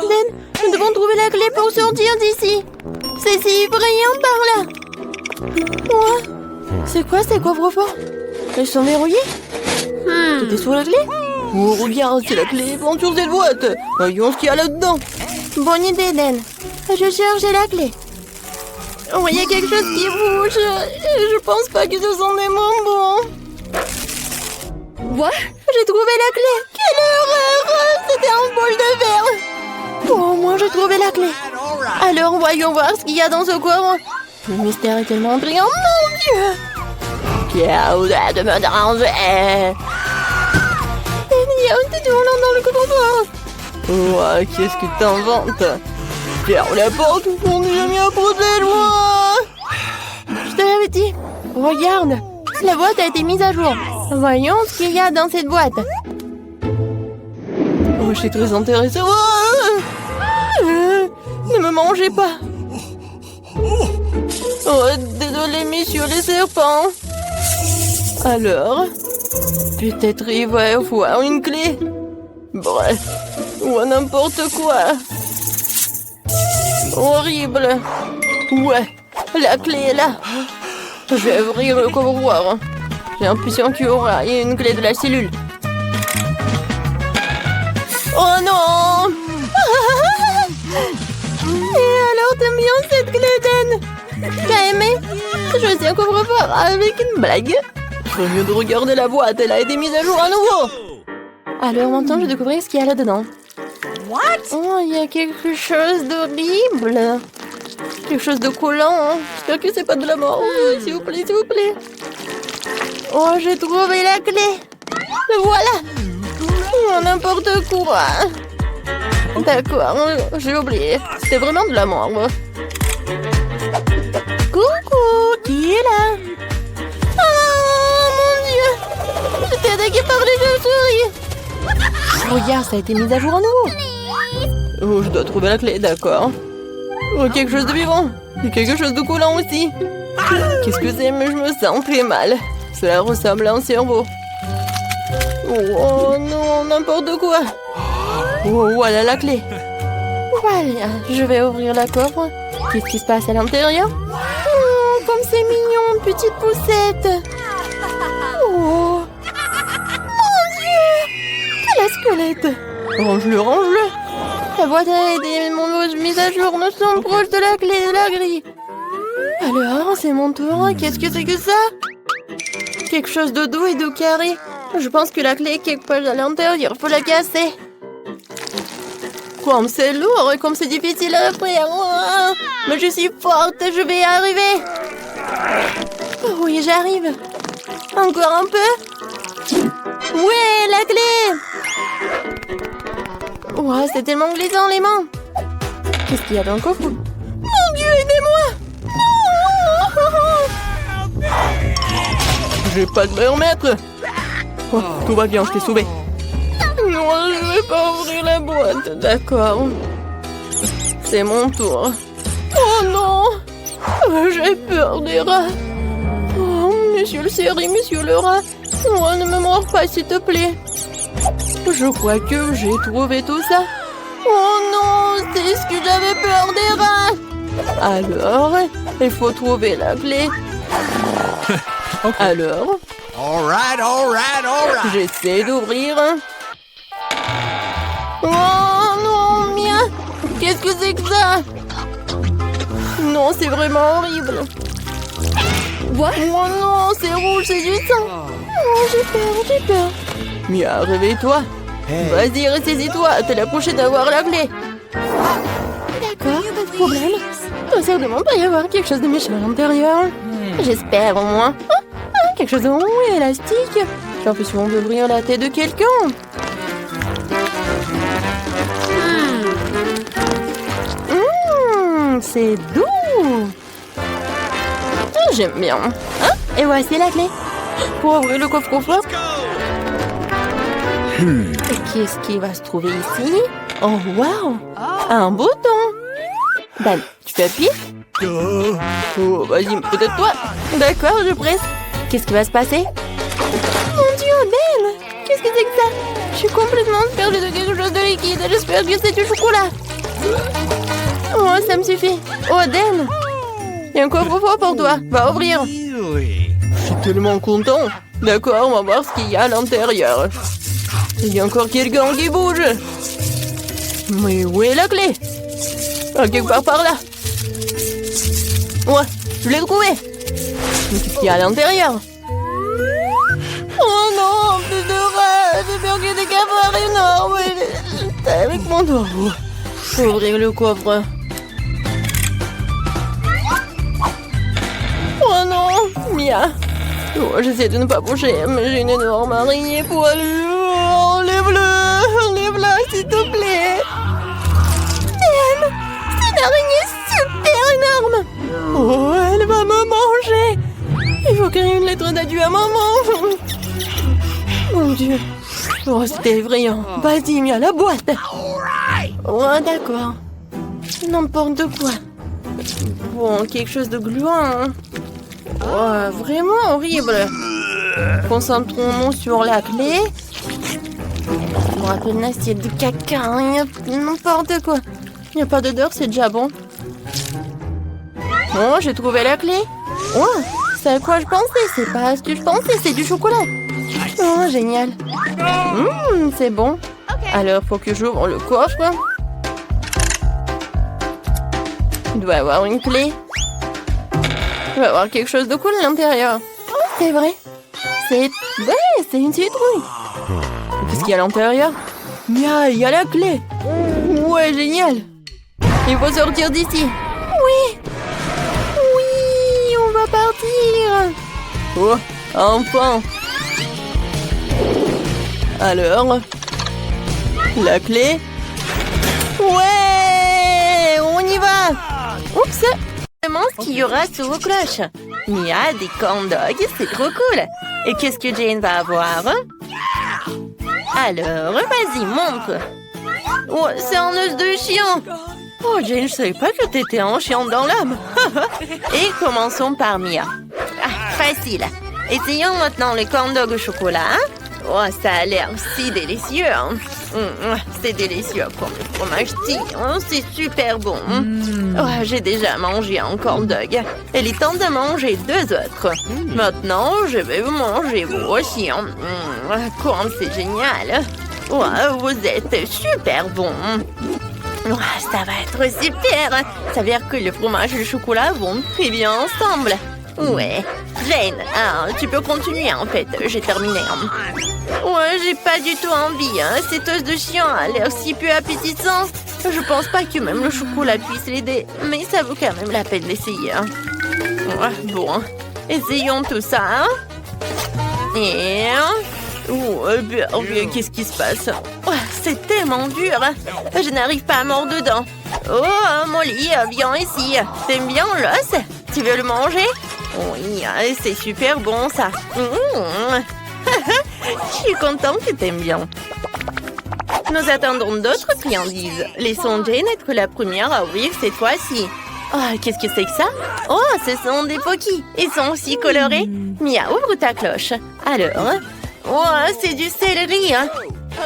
Dan, nous devons trouver la clé pour sortir d'ici. C'est si brillant par là. Ouais. C'est quoi ces coffres-forts? Ils sont verrouillés? C'était sur la clé? Oh, regarde, c'est la clé plante sur cette boîte. Voyons ce qu'il y a là-dedans. Bonne idée, Dan. Je cherche la clé. Oh, il y a quelque chose qui bouge. Je pense pas que ce sont des bonbons. What? J'ai trouvé la clé. Quelle horreur! C'était un bol de verre. Oh, moi j'ai trouvé la clé. Alors, voyons voir ce qu'il y a dans ce coffre. Le mystère est tellement brillant, mon Dieu! Qui a osé de me déranger? Daniel, t'es toujours dans le coffre-fort. Ouais, qu'est-ce que t'inventes? Ferme la porte, on n'est jamais approché de moi. Je te l'avais dit. Regarde, la boîte a été mise à jour. Voyons ce qu'il y a dans cette boîte. Oh, je suis très intéressée. Ne me mangez pas. Oh, désolé, messieurs les serpents. Alors, peut-être il va y avoir une clé. Bref, ou n'importe quoi. Horrible. Ouais, la clé est là. Je vais ouvrir le coffre-fort. J'ai l'impression qu'il y aura une clé de la cellule. Oh non! Et alors, t'aimes bien cette clé, Dan? T'as aimé? Je suis un coffre-fort avec une blague. Au lieu de regarder la boîte, elle a été mise à jour à nouveau. Alors maintenant, je vais découvrir ce qu'il y a là-dedans. What? Oh, il y a quelque chose d'horrible. Quelque chose de collant. J'espère que c'est pas de la mort. Oh, s'il vous plaît, s'il vous plaît. Oh, j'ai trouvé la clé. Le voilà. Oh, n'importe quoi. D'accord, j'ai oublié. C'était vraiment de la mort. Coucou, qui est là? Oh, mon Dieu. J'étais attaquée par les chauves-souris. Regarde, ça a été mis à jour à nouveau. Oh, je dois trouver la clé, d'accord. Oh, quelque chose de vivant. Et quelque chose de collant aussi. Qu'est-ce que c'est? Mais je me sens très mal. Cela ressemble à un cerveau. Oh non, n'importe quoi. Oh, voilà la clé. Voilà, je vais ouvrir la coffre. Qu'est-ce qui se passe à l'intérieur? Oh, comme c'est mignon, petite poussette. Oh, mon Dieu, quel squelette. Range-le, range-le. La boîte a été mise à jour. Nous sommes proches de la clé de la grille. Alors, c'est mon tour. Qu'est-ce que c'est que ça? Quelque chose de doux et de carré. Je pense que la clé est quelque part à l'intérieur. Faut la casser. Comme c'est lourd et comme c'est difficile à faire. Oh, mais je suis forte, je vais y arriver. Oh, oui, j'arrive. Encore un peu. Ouais, la clé. Oh, c'est tellement glissant les mains. Qu'est-ce qu'il y a dans le coffre? Mon Dieu, aidez-moi. Non. J'ai pas de me remettre. Oh, tout va bien, je t'ai sauvé. Non, je vais pas ouvrir la boîte, d'accord. C'est mon tour. Oh non! J'ai peur des rats. Oh, monsieur le série, monsieur le rat. Oh, ne me mords pas, s'il te plaît. Je crois que j'ai trouvé tout ça. Oh non, c'est ce que j'avais peur des rats. Alors, il faut trouver la clé. Okay. Alors, all right. J'essaie d'ouvrir. Oh non, mien. Qu'est-ce que c'est que ça? Non, c'est vraiment horrible. What? Oh non, c'est rouge, c'est du sang. Oh, j'ai peur. Mia, réveille-toi. Hey. Vas-y, ressaisis-toi. T'es la prochaine à avoir la clé. D'accord, pas de problème. Il doit certainement pas y avoir quelque chose de méchant à l'intérieur. J'espère au moins. Quelque chose de rond et élastique. J'ai l'impression d'ouvrir la tête de quelqu'un. C'est doux. J'aime bien. Hein? Et voici la clé. Pour ouvrir le coffre-fort. Qu'est-ce qui va se trouver ici? Oh, wow! Un bouton. Dan, tu peux appuyer? Oh, vas-y, peut-être toi. D'accord, je presse. Qu'est-ce qui va se passer? Mon Dieu, Dan! Qu'est-ce que c'est que ça? Je suis complètement perdue de quelque chose de liquide. J'espère que c'est du chocolat. me suffit. Oh, Dan! Il y a un coffre-fort pour toi. Va ouvrir. Really? Je suis tellement content. D'accord, on va voir ce qu'il y a à l'intérieur. Il y a encore quelqu'un qui bouge. Mais où est la clé? Ah, quelque part par là. Ouais, je l'ai trouvé. Mais qu'est-ce qu'il y a à l'intérieur? Oh non, plus de rats. J'ai peur qu'il y ait des cafards énormes. Avec mon doigt. Faut ouvrir le coffre. Oh non, Mia. Oh, j'essaie de ne pas bouger, mais j'ai une énorme araignée poilue. Oh, enlève-la, s'il te plaît. Damn, c'est une araignée super énorme. Oh, elle va me manger. Il faut écrire une lettre d'adieu à maman. Mon Dieu. Oh, c'était effrayant. Vas-y, Mia, la boîte. Oh, d'accord. N'importe quoi. Bon, quelque chose de gluant. Oh, vraiment horrible. Concentrons-nous sur la clé. Je me rappelle une assiette de caca. N'importe quoi. Il n'y a pas d'odeur, c'est déjà bon. Oh, j'ai trouvé la clé. Oh, c'est à quoi je pensais. C'est pas ce que je pensais, c'est du chocolat. Oh, génial. C'est bon. Alors, faut que j'ouvre le coffre. Il doit y avoir une clé. Il va y avoir quelque chose de cool à l'intérieur. Oh, c'est vrai. C'est une citrouille. Qu'est-ce qu'il y a à l'intérieur? Il y a la clé. Ouais, génial. Il faut sortir d'ici. Oui, on va partir. Oh, enfin. Alors, la clé. Ouais, on y va. Oups. Demande ce qu'il y aura sous vos cloches. Mia, des corn dogs, c'est trop cool. Et qu'est-ce que Jane va avoir? Alors, vas-y, montre. Oh, c'est un os de chien. Oh, Jane, je savais pas que t'étais un chien dans l'âme. Et commençons par Mia. Ah, facile. Essayons maintenant le corn dog au chocolat. Oh, ça a l'air si délicieux. C'est délicieux comme le fromage tire. C'est super bon. Oh, j'ai déjà mangé un corn dog. Il est temps de manger 2 autres. Maintenant, je vais vous manger vous aussi. Comme c'est génial. Oh, vous êtes super bon. Oh, ça va être super. Ça veut dire que le fromage et le chocolat vont très bien ensemble. Ouais. Jane, tu peux continuer en fait. J'ai terminé. Ouais, j'ai pas du tout envie. Cet os de chien a l'air si peu appétissant. Je pense pas que même le chocolat puisse l'aider. Mais ça vaut quand même la peine d'essayer. Ouais, bon, essayons tout ça. Et... Oh, qu'est-ce qui se passe? Oh, c'est tellement dur. Je n'arrive pas à mordre dedans. Oh, Molly, viens ici. T'aimes bien l'os? Tu veux le manger? Oui, c'est super bon ça. Je suis contente que t'aimes bien. Nous attendons d'autres friandises. Laissons Jane être la première à ouvrir cette fois-ci. Oh, qu'est-ce que c'est que ça? Oh, ce sont des Pocky. Ils sont aussi colorés. Mia, ouvre ta cloche. Alors... Oh, c'est du céleri.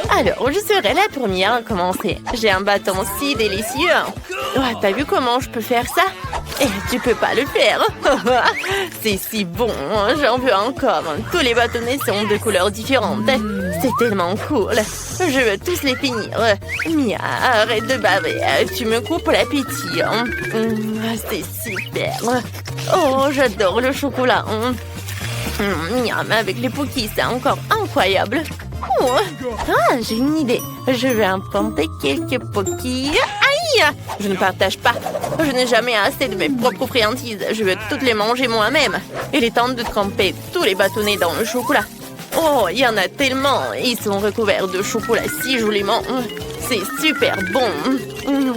Alors, je serai la première à commencer. J'ai un bâton si délicieux. Oh, t'as vu comment je peux faire ça? Et tu peux pas le faire. C'est si bon. J'en veux encore. Tous les bâtonnets sont de couleurs différentes. C'est tellement cool. Je veux tous les finir. Mia, arrête de baver. Tu me coupes l'appétit. C'est super. Oh, j'adore le chocolat. Miam, avec les Pocky, c'est encore incroyable. Oh. Ah, j'ai une idée. Je vais emprunter quelques Pocky. Aïe! Je ne partage pas. Je n'ai jamais assez de mes propres friandises. Je veux toutes les manger moi-même. Il est temps de tremper tous les bâtonnets dans le chocolat. Oh, il y en a tellement. Ils sont recouverts de chocolat si joliment. C'est super bon.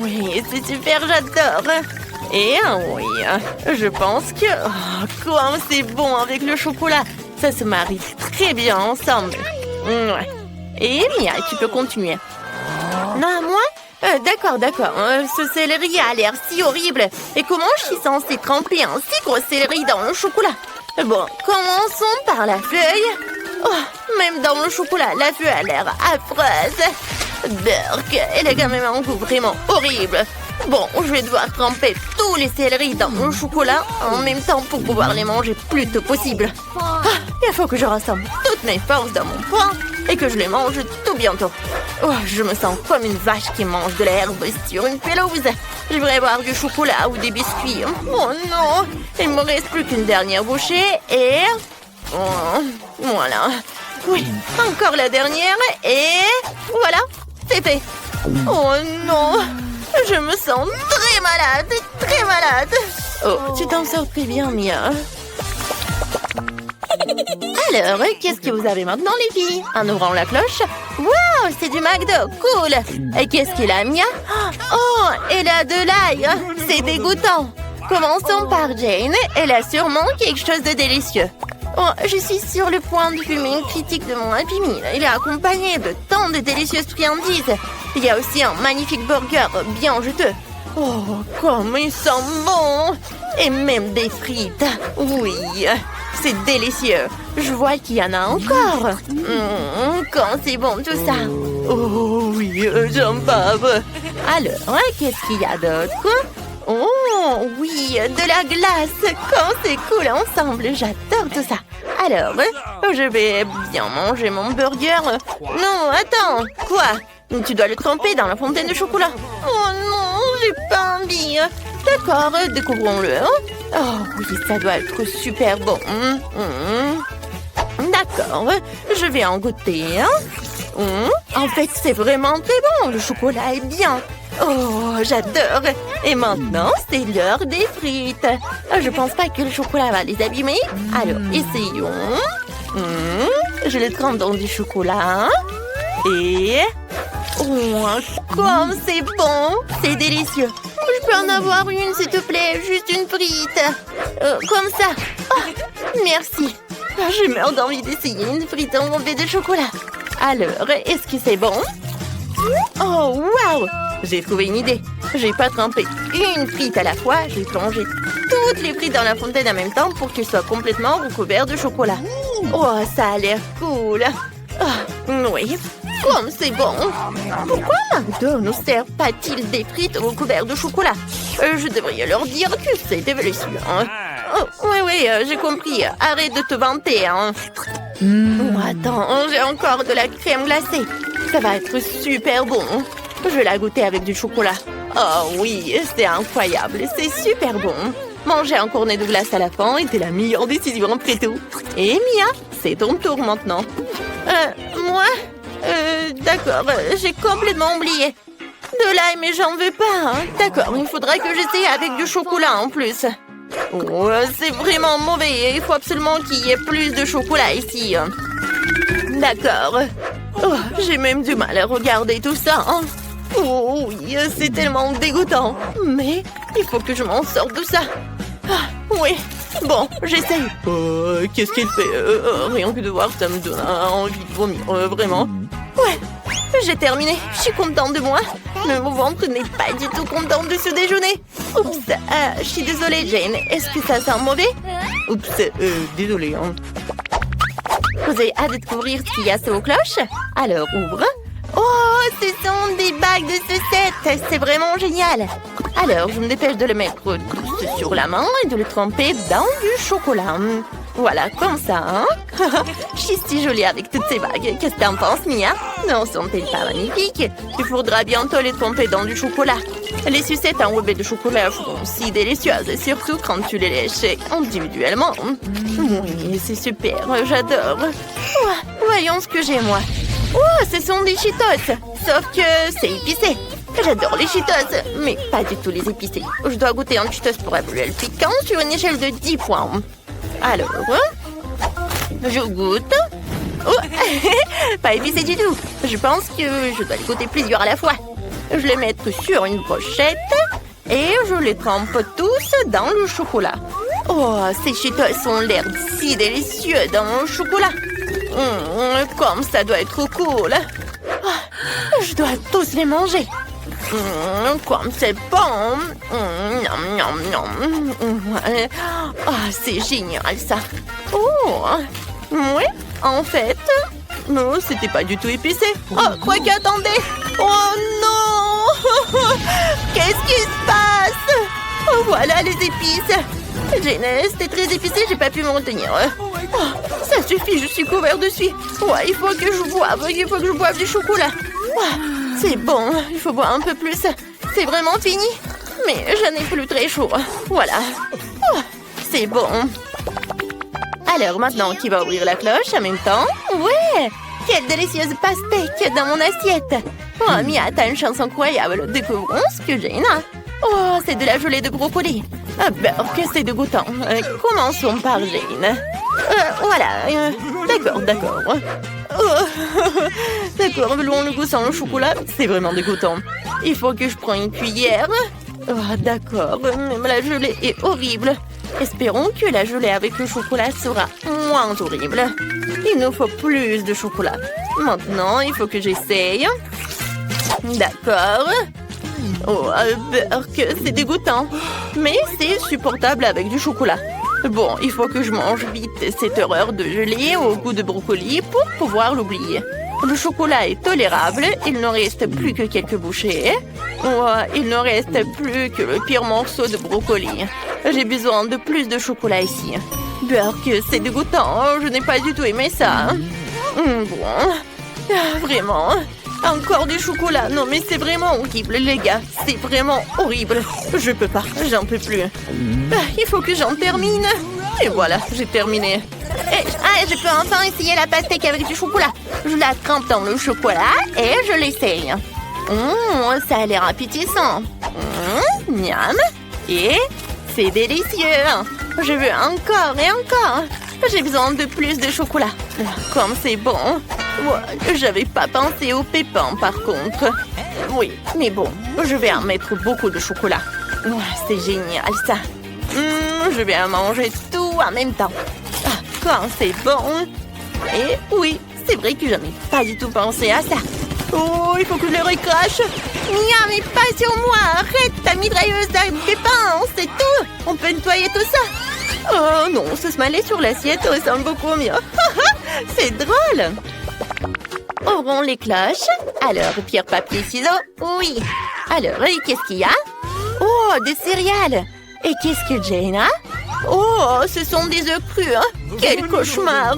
Oui, c'est super, j'adore. Et oui, je pense que... Oh, quoi, c'est bon avec le chocolat. Ça se marie très bien ensemble. Et Mia, tu peux continuer. Non, moi? D'accord. Ce céleri a l'air si horrible. Et comment je suis censée tremper un si gros céleri dans le chocolat? Bon, commençons par la feuille. Oh, même dans le chocolat, la feuille a l'air affreuse. Burk, elle a quand même un goût vraiment horrible. Bon, je vais devoir tremper tous les céleris dans mon chocolat en même temps pour pouvoir les manger plus tôt possible. Ah, il faut que je rassemble toutes mes forces dans mon poing et que je les mange tout bientôt. Oh, je me sens comme une vache qui mange de l'herbe sur une pelouse. Je voudrais boire du chocolat ou des biscuits. Oh non, il me reste plus qu'une dernière bouchée et... Oh, voilà. Oui, encore la dernière et... Voilà, c'est fait. Oh non, je me sens très malade, très malade. Oh, tu t'en sors très bien, Mia. Alors, qu'est-ce que vous avez maintenant, les filles? En ouvrant la cloche? Wow, c'est du McDo, cool. Et qu'est-ce qu'il a, Mia? Oh, elle a de l'ail. C'est dégoûtant. Commençons par Jane. Elle a sûrement quelque chose de délicieux. Oh, je suis sur le point de fumer une critique de mon Happy Meal. Il est accompagné de tant de délicieuses friandises. Il y a aussi un magnifique burger bien juteux. Oh, comme il sent bon! Et même des frites. Oui, c'est délicieux. Je vois qu'il y en a encore. Quand c'est bon tout ça. Oh oui, j'en bave. Alors, qu'est-ce qu'il y a d'autre? Oh oui, de la glace. Quand c'est cool ensemble, j'adore tout ça. Alors, je vais bien manger mon burger. Non, attends, quoi? Tu dois le tremper dans la fontaine de chocolat. Oh non, j'ai pas envie. D'accord, découvrons-le. Oh oui, ça doit être super bon. D'accord, je vais en goûter. En fait, c'est vraiment très bon. Le chocolat est bien. Oh, j'adore. Et maintenant, c'est l'heure des frites. Je pense pas que le chocolat va les abîmer. Alors, essayons. Je le trempe dans du chocolat. Et... oh, comme c'est bon. C'est délicieux. Je peux en avoir une, s'il te plaît. Juste une frite. Comme ça. Oh, merci. Je meurs d'envie d'essayer une frite enrobée de chocolat. Alors, est-ce que c'est bon? Oh, waouh! J'ai trouvé une idée. J'ai pas trempé une frite à la fois. J'ai plongé toutes les frites dans la fontaine en même temps pour qu'elles soient complètement recouvertes de chocolat. Oh, ça a l'air cool. Oh, oui, comme c'est bon. Pourquoi McDo ne sert pas-t-il des frites recouvertes de chocolat? Je devrais leur dire que c'est délicieux. Oh, oui, j'ai compris. Arrête de te vanter. Oh, attends, j'ai encore de la crème glacée. Ça va être super bon. Je vais la goûter avec du chocolat. Oh oui, c'est incroyable. C'est super bon. Manger un cornet de glace à la fin était la meilleure décision après tout. Et Mia, c'est ton tour maintenant. Moi? D'accord, j'ai complètement oublié. De l'ail, mais j'en veux pas. D'accord, il faudra que j'essaye avec du chocolat en plus. Oh, c'est vraiment mauvais. Il faut absolument qu'il y ait plus de chocolat ici. D'accord. Oh, j'ai même du mal à regarder tout ça. Oh oui, c'est tellement dégoûtant. Mais il faut que je m'en sorte de ça. Oui, bon, j'essaye. Qu'est-ce qu'il fait? Rien que de voir ça me donne envie de vomir, vraiment. Ouais, j'ai terminé. Je suis contente de moi. Mais mon ventre n'est pas du tout content de ce déjeuner. Oups, je suis désolée, Jane. Est-ce que ça sent mauvais? Oups, désolée. Vous avez hâte de découvrir ce qu'il y a sous vos cloches? Alors, ouvre. Oh, ce sont des bagues de sucettes. C'est vraiment génial. Alors, je me dépêche de le mettre tous sur la main et de le tremper dans du chocolat. Voilà, comme ça, Je suis si jolie avec toutes ces bagues. Qu'est-ce que t'en penses, Mia? Non, sont-elles pas magnifiques? Il faudra bientôt les tremper dans du chocolat. Les sucettes enrobées de chocolat sont si délicieuses, surtout quand tu les lèches individuellement. Oui, c'est super, j'adore. Voyons ce que j'ai, moi. Oh, ce sont des Cheetos, sauf que c'est épicé. J'adore les Cheetos, mais pas du tout les épicés. Je dois goûter un Cheetos pour évaluer le piquant sur une échelle de 10 points. Alors, je goûte. Oh, pas épicé du tout. Je pense que je dois les goûter plusieurs à la fois. Je les mets sur une brochette et je les trempe tous dans le chocolat. Oh, ces Cheetos ont l'air si délicieux dans le chocolat. Comme ça doit être cool. Je dois tous les manger. Comme c'est bon. C'est génial ça. Oh, oui, en fait, non, c'était pas du tout épicé. Oh, quoique, attendez. Oh non. Qu'est-ce qui se passe? Oh, voilà les épices. Jane, c'était très épicé, j'ai pas pu m'en retenir. Oh, ça suffit, je suis couvert de suie. Ouais, il faut que je boive du chocolat. Oh, c'est bon, il faut boire un peu plus. C'est vraiment fini? Mais je n'ai plus très chaud. Voilà. Oh, c'est bon. Alors maintenant, qui va ouvrir la cloche en même temps? Ouais! Quelle délicieuse pastèque dans mon assiette! Oh, Mia, t'as une chance incroyable. Découvrons ce que Jane a. Oh, c'est de la gelée de brocoli. Ah, que c'est dégoûtant. Commençons par Jane. Voilà. D'accord. Oh. D'accord, velours le goût sans le chocolat. C'est vraiment dégoûtant. Il faut que je prenne une cuillère. Oh, d'accord, même la gelée est horrible. Espérons que la gelée avec le chocolat sera moins horrible. Il nous faut plus de chocolat. Maintenant, il faut que j'essaye. D'accord. Oh, que c'est dégoûtant. Mais c'est supportable avec du chocolat. Bon, il faut que je mange vite cette horreur de gelée au goût de brocoli pour pouvoir l'oublier. Le chocolat est tolérable, il ne reste plus que quelques bouchées. Oh, il ne reste plus que le pire morceau de brocoli. J'ai besoin de plus de chocolat ici. Que c'est dégoûtant, je n'ai pas du tout aimé ça. Bon, vraiment, encore du chocolat. Non mais c'est vraiment horrible les gars, c'est vraiment horrible. Je peux pas, j'en peux plus. Il faut que j'en termine. Et voilà, j'ai terminé. Je peux enfin essayer la pastèque avec du chocolat. Je la trempe dans le chocolat et je l'essaye. Ça a l'air appétissant. Miam. Et c'est délicieux. Je veux encore et encore. J'ai besoin de plus de chocolat. Comme c'est bon. J'avais pas pensé aux pépins par contre. Oui, mais bon, je vais en mettre beaucoup de chocolat. C'est génial ça. Je vais en manger tout en même temps. Quand c'est bon. Et oui, c'est vrai que je n'ai pas du tout pensé à ça. Oh, il faut que je le recrache. Mia, mais pas sur moi. Arrête ta mitrailleuse de pépins. C'est tout. On peut nettoyer tout ça. Oh non, ce smiley sur l'assiette ressemble beaucoup mieux. C'est drôle. Ouvrons les cloches. Alors, pierre, papier, ciseaux. Oui. Alors, et qu'est-ce qu'il y a? Oh, des céréales. Et qu'est-ce que Jane a? Oh, ce sont des œufs crus. Quel cauchemar.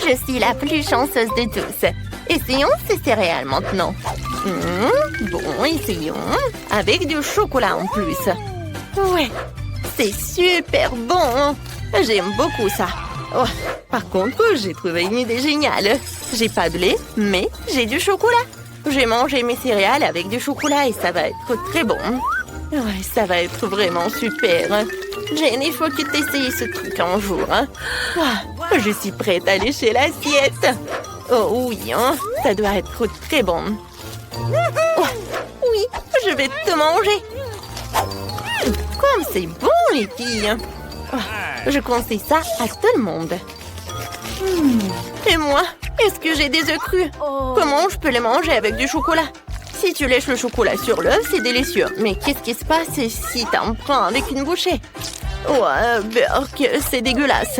Je suis la plus chanceuse de tous. Essayons ces céréales maintenant. Bon, essayons. Avec du chocolat en plus. Ouais, c'est super bon. J'aime beaucoup ça. Oh, par contre, j'ai trouvé une idée géniale. J'ai pas de lait, mais j'ai du chocolat. J'ai mangé mes céréales avec du chocolat et ça va être très bon. Ouais, ça va être vraiment super. Jane, il faut que tu essayes ce truc un jour. Je suis prête à lécher l'assiette. Oh oui, ça doit être très bon. Oui, je vais te manger. Comme c'est bon, les filles. Je conseille ça à tout le monde. Et moi, est-ce que j'ai des œufs crus? Comment je peux les manger avec du chocolat? Si tu lèches le chocolat sur l'œuf, c'est délicieux. Mais qu'est-ce qui se passe si t'en prends avec une bouchée? C'est dégueulasse.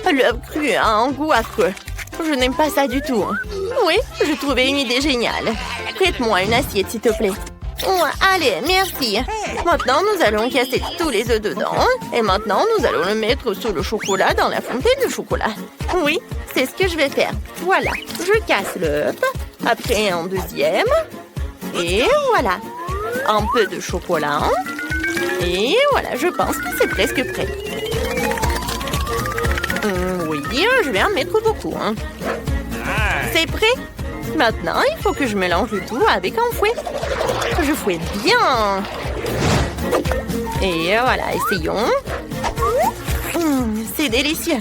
L'œuf cru a un goût affreux. Je n'aime pas ça du tout. Oui, j'ai trouvé une idée géniale. Prête-moi une assiette, s'il te plaît. Allez, merci. Maintenant, nous allons casser tous les œufs dedans. Et maintenant, nous allons le mettre sous le chocolat dans la fontaine de chocolat. Oui, c'est ce que je vais faire. Voilà, je casse l'œuf. Après, un deuxième. Et voilà. Un peu de chocolat. Et voilà, je pense que c'est presque prêt. Oui, je vais en mettre beaucoup. C'est prêt. Maintenant, il faut que je mélange le tout avec un fouet. Je fouette bien. Et voilà, essayons. C'est délicieux.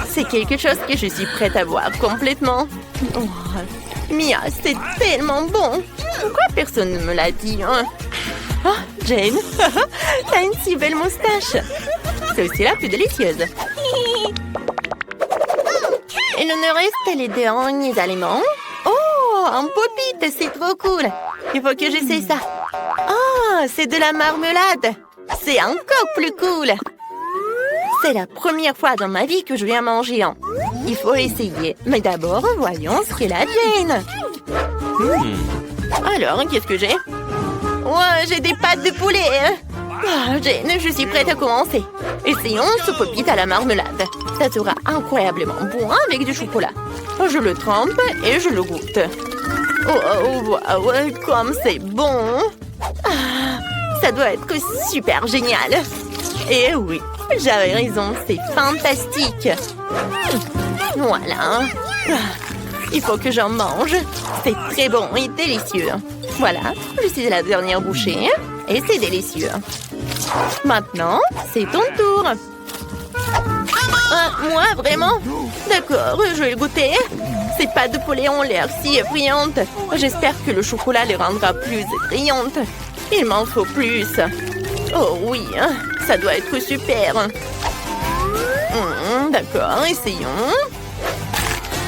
C'est quelque chose que je suis prête à boire complètement. Mia, c'est tellement bon. Pourquoi personne ne me l'a dit? Jane, t'as une si belle moustache. C'est aussi la plus délicieuse. Il nous reste les derniers aliments. Oh, un pop-it, c'est trop cool. Il faut que j'essaie ça. Oh, c'est de la marmelade. C'est encore plus cool. C'est la première fois dans ma vie que je viens manger un. Il faut essayer. Mais d'abord, voyons ce qu'est la Jane. Alors, qu'est-ce que j'ai? Ouais, j'ai des pâtes de poulet. Jane, je suis prête à commencer. Essayons ce popite à la marmelade. Ça sera incroyablement bon avec du chocolat. Je le trempe et je le goûte. Wow, comme c'est bon. Ça doit être super génial. Et oui, j'avais raison, c'est fantastique. Voilà. Il faut que j'en mange. C'est très bon et délicieux. Voilà, je suis à la dernière bouchée. Et c'est délicieux. Maintenant, c'est ton tour. Moi, vraiment? D'accord, je vais le goûter. Ces pâtes de poulet ont l'air si effrayantes. J'espère que le chocolat les rendra plus effrayantes. Il m'en faut plus. Oh oui, ça doit être super. D'accord, essayons.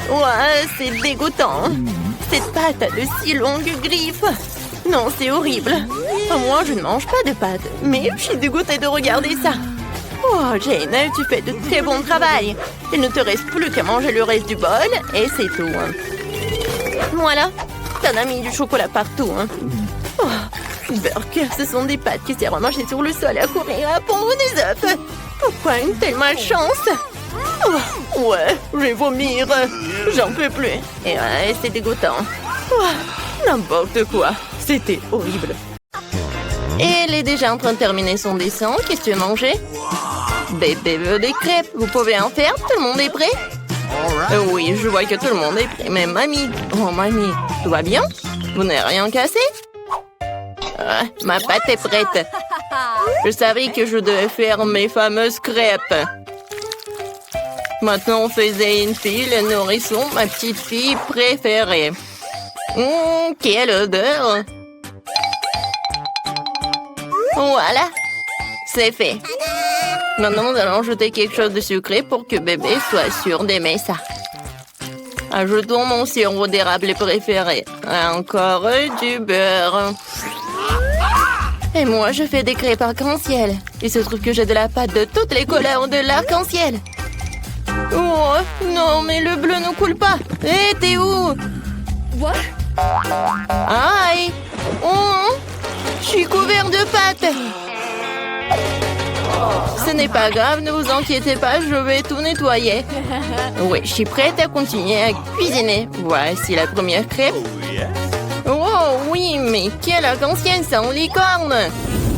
Ouais, c'est dégoûtant. Cette pâte a de si longues griffes. Non, c'est horrible. Moi, je ne mange pas de pâtes, mais je suis dégoûtée de regarder ça. Oh, Jane, tu fais de très bon travail. Il ne te reste plus qu'à manger le reste du bol et c'est tout. Voilà, t'en as mis du chocolat partout. Oh, Burk, ce sont des pâtes qui servent à marcher sur le sol et à courir à pondre des œufs. Pourquoi une telle malchance? Oh, ouais, je vais vomir. J'en peux plus. Et ouais, c'est dégoûtant. Oh, n'importe quoi. C'était horrible. Et elle est déjà en train de terminer son dessin. Qu'est-ce que tu veux manger? Bébé veut des crêpes. Vous pouvez en faire? Tout le monde est prêt? Oui, je vois que tout le monde est prêt. Mais mamie, oh mamie, tout va bien? Vous n'avez rien cassé? Ma pâte est prête. Je savais que je devais faire mes fameuses crêpes. Maintenant, on faisait une fille, le nourrisson, ma petite fille préférée. Quelle odeur! Voilà, c'est fait. Maintenant, nous allons ajouter quelque chose de sucré pour que bébé soit sûr d'aimer ça. Ajoutons mon sirop d'érable préféré. Encore du beurre. Et moi, je fais des crêpes arc-en-ciel. Il se trouve que j'ai de la pâte de toutes les couleurs de l'arc-en-ciel. Oh, non, mais le bleu ne coule pas. Hé, t'es où? What? Aïe! Oh, je suis couvert de pâtes. Ce n'est pas grave, ne vous inquiétez pas, je vais tout nettoyer. Oui, je suis prête à continuer à cuisiner. Voici la première crêpe. Oh oui, mais quelle arc-en-ciel, c'est en licorne.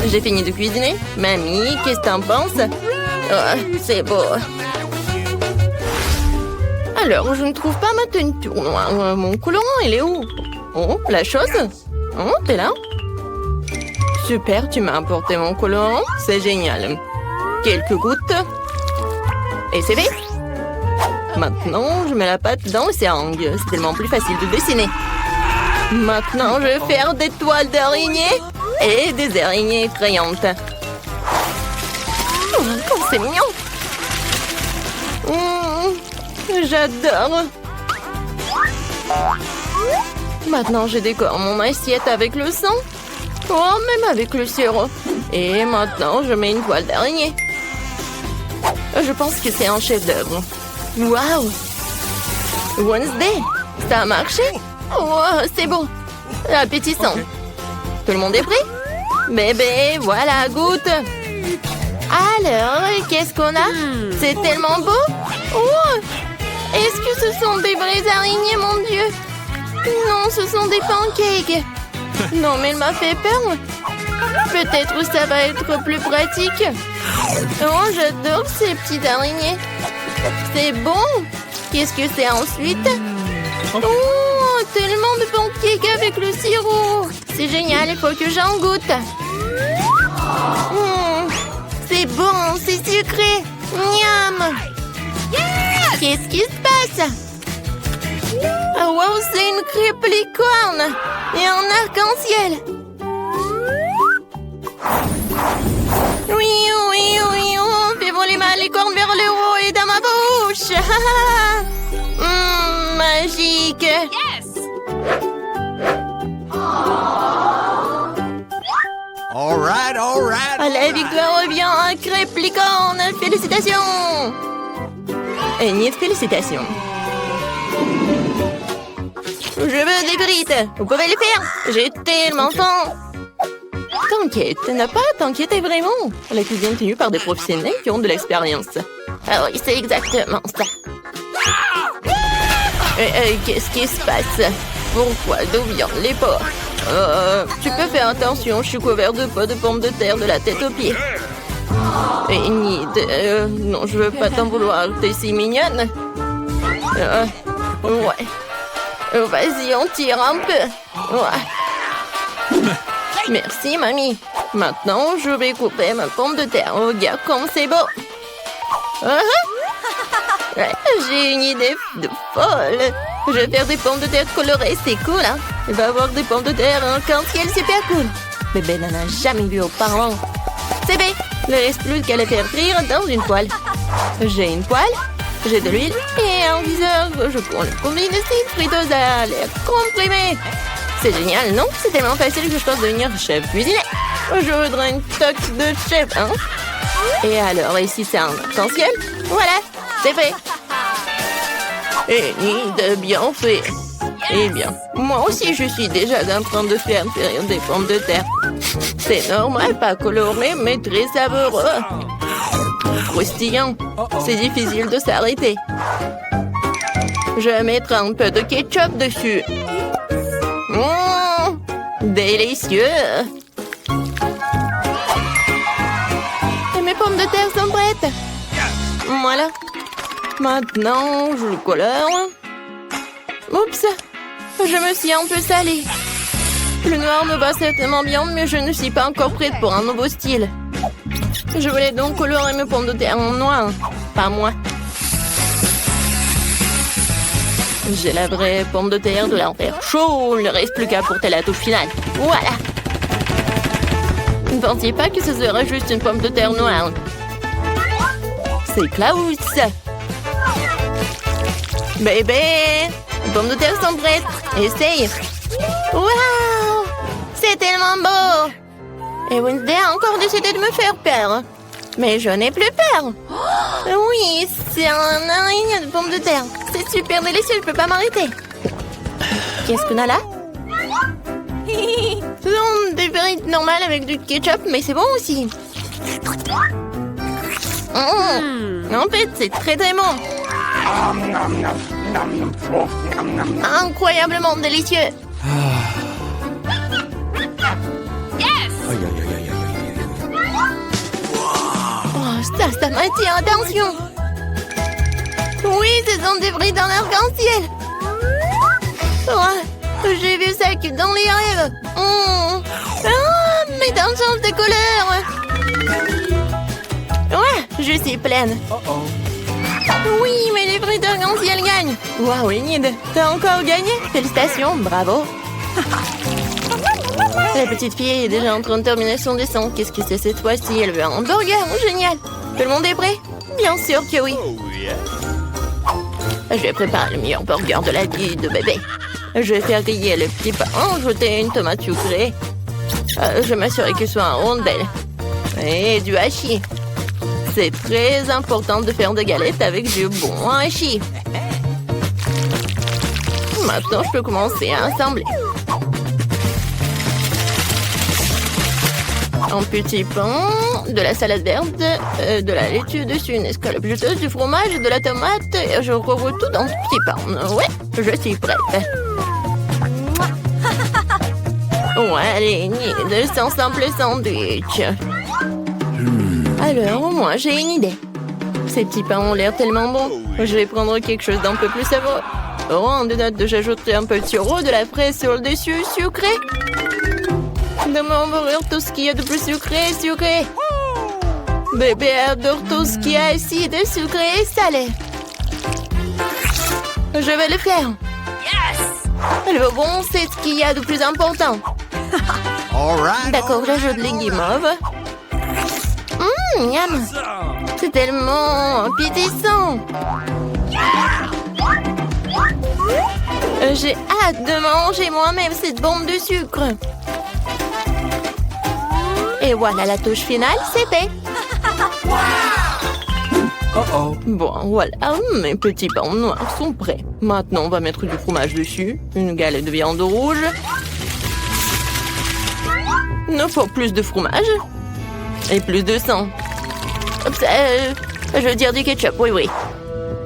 J'ai fini de cuisiner. Mamie, qu'est-ce que t'en penses? Oh, c'est beau. Alors, je ne trouve pas ma teinture noire. Mon colorant, il est où? Oh, la chose? Oh, t'es là? Super, tu m'as apporté mon colorant. C'est génial. Quelques gouttes. Et c'est fait. Maintenant, je mets la pâte dans le seringue. C'est tellement plus facile de dessiner. Maintenant, je vais faire des toiles d'araignées et des araignées effrayantes. Oh, comme c'est mignon. J'adore. Maintenant, je décore mon assiette avec le sang. Oh, même avec le sirop. Et maintenant, je mets une toile d'araignée. Je pense que c'est un chef-d'œuvre. Waouh! Wednesday, ça a marché? Oh, c'est bon. Appétissant. Okay. Tout le monde est prêt? Bébé, voilà, goûte. Alors, qu'est-ce qu'on a? C'est tellement beau. Oh! Est-ce que ce sont des vraies araignées, mon Dieu? Non, ce sont des pancakes. Non, mais elle m'a fait peur. Peut-être ça va être plus pratique. Oh, j'adore ces petites araignées. C'est bon. Qu'est-ce que c'est ensuite? Oh, tellement de pancakes avec le sirop. C'est génial, il faut que j'en goûte. C'est bon, c'est sucré. Miam. Qu'est-ce qui se passe? Oh, wow, c'est une crêpe licorne et un arc-en-ciel. Oui, fais voler ma licorne vers le haut et dans ma bouche. Magique. Yes. All right. La victoire revient à crêpe licorne. Félicitations. Et félicitations. Je veux des frites. Vous pouvez les faire. J'ai tellement faim. T'inquiète, n'a pas à t'inquiéter vraiment. La cuisine est tenue par des professionnels qui ont de l'expérience. Ah oui, c'est exactement ça. Qu'est-ce qui se passe? Pourquoi? D'où viennent les porcs? Tu peux faire attention, je suis couvert de pots de pommes de terre de la tête aux pieds. Non, je veux pas t'en vouloir, t'es si mignonne. Ouais. Vas-y, on tire un peu. Ouais. Merci, mamie. Maintenant, je vais couper ma pomme de terre. Regarde comme c'est beau. Ouais, j'ai une idée de folle. Je vais faire des pommes de terre colorées, c'est cool, hein? Il va y avoir des pommes de terre en arc-en-ciel, super cool. Bébé n'en a jamais vu auparavant. C'est bien. Il ne reste plus qu'à les faire frire dans une poêle. J'ai une poêle, j'ai de l'huile et un viseur. Je prends le combine ici, friteuse à l'air comprimé. C'est génial, non? C'est tellement facile que je pense devenir chef cuisinier. Je voudrais une toque de chef, hein? Et alors, ici, c'est un arc-en-ciel. Voilà, c'est fait. Et ni de bien fait. Eh bien, moi aussi, je suis déjà en train de faire frire des pommes de terre. C'est normal, pas coloré, mais très savoureux. Croustillant. C'est difficile de s'arrêter. Je vais mettre un peu de ketchup dessus. Délicieux. Et mes pommes de terre sont prêtes. Voilà. Maintenant, je le colore. Oups, je me suis un peu salée. Le noir me va certainement bien, mais je ne suis pas encore prête pour un nouveau style. Je voulais donc colorer mes pommes de terre en noir. Pas moi. J'ai la vraie pomme de terre de l'enfer chaud. Il ne reste plus qu'à apporter la touche finale. Voilà. Ne pensiez pas que ce serait juste une pomme de terre noire. C'est Klaus. Bébé, les pommes de terre sont prêtes. Essaye. Waouh, c'est tellement beau. Et Wednesday a encore décidé de me faire peur. Mais je n'ai plus peur. Oui, c'est un araignée de pommes de terre. C'est super délicieux, je peux pas m'arrêter. Qu'est-ce qu'on a là? Ce sont des frites normales avec du ketchup, mais c'est bon aussi. En fait, c'est très très bon. Incroyablement délicieux. Oh, ça m'attire, attention. Oui, ce sont des frites en arc-en-ciel. Oh, j'ai vu ça que dans les rêves. Mais dans le change de couleur. Ouais, je suis pleine. Oui, mais les frites arc-en-ciel gagnent. Waouh, Enid, t'as encore gagné? Félicitations, bravo. La petite fille est déjà en train de terminer son dessin. Qu'est-ce que c'est cette fois-ci? Elle veut un hamburger. Génial. Tout le monde est prêt? Bien sûr que oui. Je vais préparer le meilleur burger de la vie de bébé. Je vais faire griller le petit pain, ajouter une tomate sucrée. Je vais m'assurer qu'il soit en rondelle. Et du hachis. C'est très important de faire des galettes avec du bon hachis. Maintenant, je peux commencer à assembler. Un petit pain, de la salade verte, de la laitue dessus, une escalope juteuse, du fromage, de la tomate. Et je recouvre tout dans ce petit pain. Ouais, je suis prête. Ouais, allez, de son simple sandwich. Alors, moi, j'ai une idée. Ces petits pains ont l'air tellement bons. Je vais prendre quelque chose d'un peu plus savoureux. Oh, on note de j'ajouterai un peu de sirop, de la fraise sur le dessus, sucré. Demain, on va ouvrir tout ce qu'il y a de plus sucré, sucré. Bébé adore tout ce qui est acide, sucré et salé. Je vais le faire. Le bon, c'est ce qu'il y a de plus important. D'accord, j'ajoute les guimauves. Miam. C'est tellement appétissant. J'ai hâte de manger moi-même cette bombe de sucre. Et voilà la touche finale, c'est fait. Bon, voilà, mes petits pains noirs sont prêts. Maintenant, on va mettre du fromage dessus, une galette de viande rouge, Nous faut plus de fromage. Et plus de sang. Je veux dire du ketchup, oui.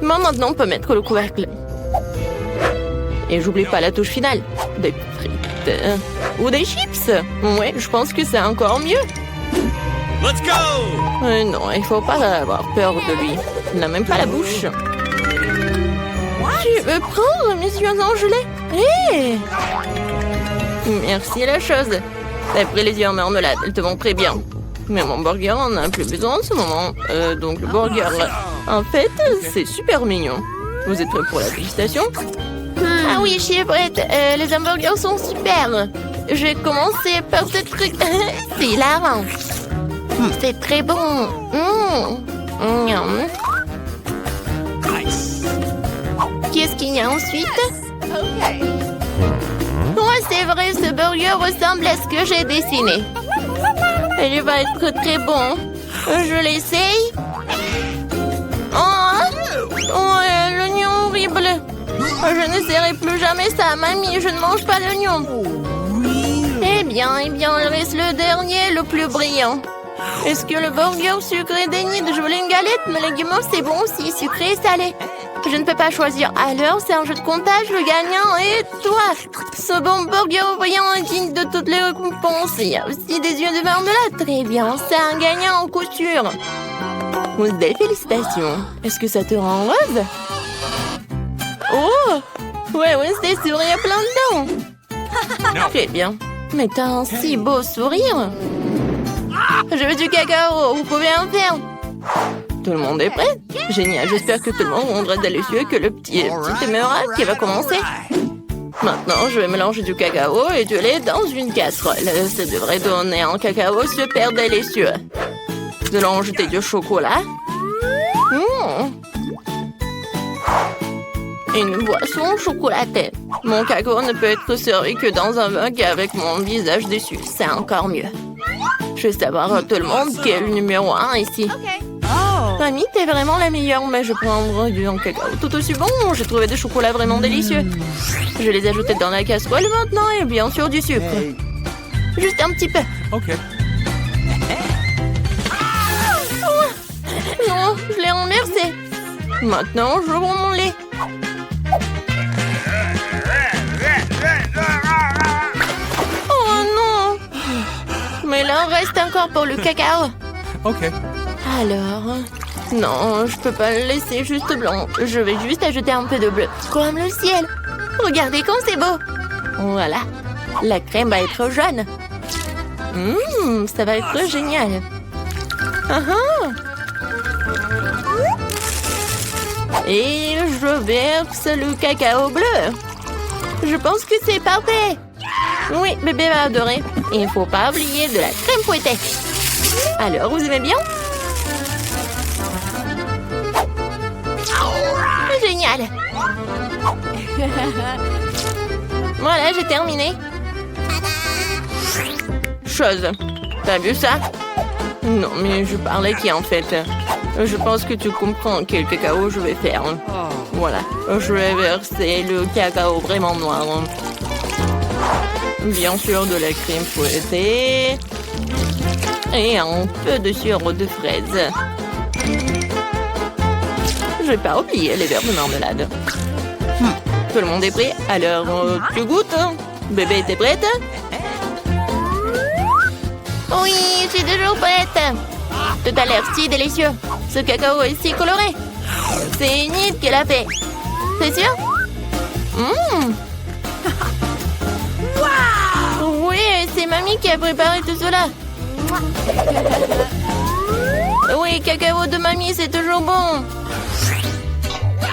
Bon, maintenant, on peut mettre le couvercle. Et j'oublie pas la touche finale. Des frites. Ou des chips. Ouais, je pense que c'est encore mieux. Let's go! Non, il faut pas avoir peur de lui. Il n'a même pas la bouche. Tu veux prendre mes yeux en gelée? Hé! Merci la chose. T'as pris les yeux en marmelade, elles te vont très bien. Mais mon burger en a plus besoin en ce moment. Donc le burger, en fait, c'est super mignon. Vous êtes prêts pour la dégustation? Ah oui, je suis prête. Les hamburgers sont super. Je vais commencer par ce truc. C'est hilarant. C'est très bon. Miam. Qu'est-ce qu'il y a ensuite? Ouais, c'est vrai, ce burger ressemble à ce que j'ai dessiné. Il va être très bon. Je l'essaye. Oh, l'oignon horrible. Je n'essaierai plus jamais ça, mamie. Je ne mange pas l'oignon. Eh bien, il reste le dernier, le plus brillant. Est-ce que le burger sucré dénide? Je voulais une galette, mais les guimauves, c'est bon aussi, sucré et salé. Je ne peux pas choisir. Alors, c'est un jeu de comptage, le gagnant est toi. Ce bon burger brillant est digne de toutes les récompenses. Il y a aussi des yeux de marmelade. Très bien, c'est un gagnant en couture. Des félicitations. Est-ce que ça te rend heureuse? Oh! Ouais, c'est sûr, il y a plein de dents. Très bien. Mais t'as un si beau sourire. Je veux du cacao, vous pouvez en faire. Tout le monde est prêt? Génial, j'espère que tout le monde rendra délicieux et que le petit émera qui va commencer. Maintenant, je vais mélanger du cacao et du lait dans une casserole. Ça devrait donner un cacao super délicieux. Nous allons ajouter du chocolat. Une boisson chocolatée. Mon cacao ne peut être servi que dans un mug avec mon visage dessus. C'est encore mieux. Je veux savoir à tout le monde qui est le numéro 1 ici. Mamie, t'es vraiment la meilleure, mais je prendrai du cacao tout aussi bon. J'ai trouvé des chocolats vraiment délicieux. Je les ai ajoutés dans la casserole maintenant et bien sûr du sucre. Juste un petit peu. OK. Non, je l'ai renversé. Maintenant, je prends mon lait. Oh non! Mais là, reste encore pour le cacao. OK. Alors... Non, je peux pas le laisser juste blanc. Je vais juste ajouter un peu de bleu. Comme le ciel. Regardez comme c'est beau. Voilà. La crème va être jaune. Ça va être génial. Et je verse le cacao bleu. Je pense que c'est parfait. Oui, bébé va adorer. Il ne faut pas oublier de la crème fouettée. Alors, vous aimez bien? Génial. Voilà, j'ai terminé. Chose. T'as vu ça? Non, mais je parlais qui en fait. Je pense que tu comprends quel cacao je vais faire. Voilà, je vais verser le cacao vraiment noir. Bien sûr, de la crème fouettée. Et un peu de sirop de fraise. Je vais pas oublier les verres de marmelade. Tout le monde est prêt? Alors, tu goûtes? Bébé, t'es prête? Oui, je suis toujours prête. Tout a l'air si délicieux. Ce cacao est si coloré. C'est Enid qui l'a fait. C'est sûr? Oui, c'est mamie qui a préparé tout cela. Oui, cacao de mamie, c'est toujours bon.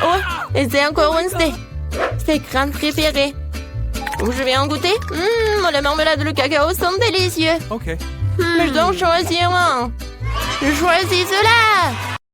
Oh, et c'est encore Wednesday. C'est crème préférée. Je vais en goûter. La marmelade et le cacao sont délicieux. OK. Mais je dois en choisir un. Je choisis cela.